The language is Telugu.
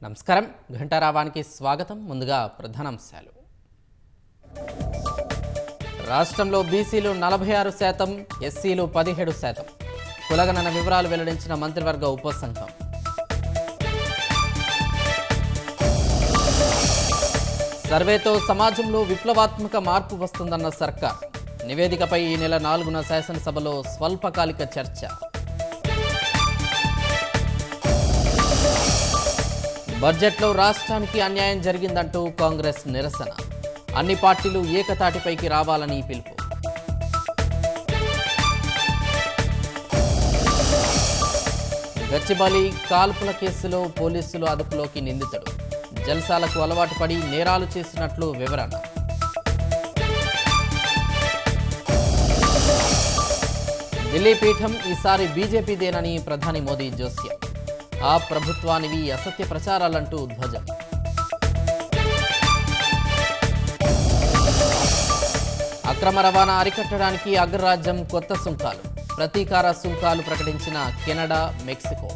నమస్కారం. ఘంటారావానికి స్వాగతం. ముందుగా ప్రధానాంశాలు. రాష్ట్రంలో బీసీలు 46%, ఎస్సీలు 17%. కులగణన వివరాలు వెల్లడించిన మంత్రివర్గ ఉపసంఘం. సర్వేతో సమాజంలో విప్లవాత్మక మార్పు వస్తుందన్న సర్కార్. నివేదికపై ఈ నెల 4న శాసనసభలో స్వల్పకాలిక చర్చ. బడ్జెట్లో రాష్ట్రానికి అన్యాయం జరిగిందంటూ కాంగ్రెస్ నిరసన. అన్ని పార్టీలు ఏకతాటిపైకి రావాలని పిలుపు. గచ్చిబౌలి కాల్పుల కేసులో పోలీసులు అదుపులోకి నిందితుడు. జల్సాలకు అలవాటు పడి నేరాలు చేసినట్లు వివరణ. ఢిల్లీ పీఠం ఈసారి బీజేపీదేనని ప్రధాని మోదీ జోస్యం. ఆ ప్రభుత్వానివి అసత్య ప్రచారాలంటూ ధ్వజం. అక్రమ రవాణా అరికట్టడానికి అగ్రరాజ్యం కొత్త సుంకాలు. ప్రతీకార సుంకాలు ప్రకటించిన కెనడా, మెక్సికో.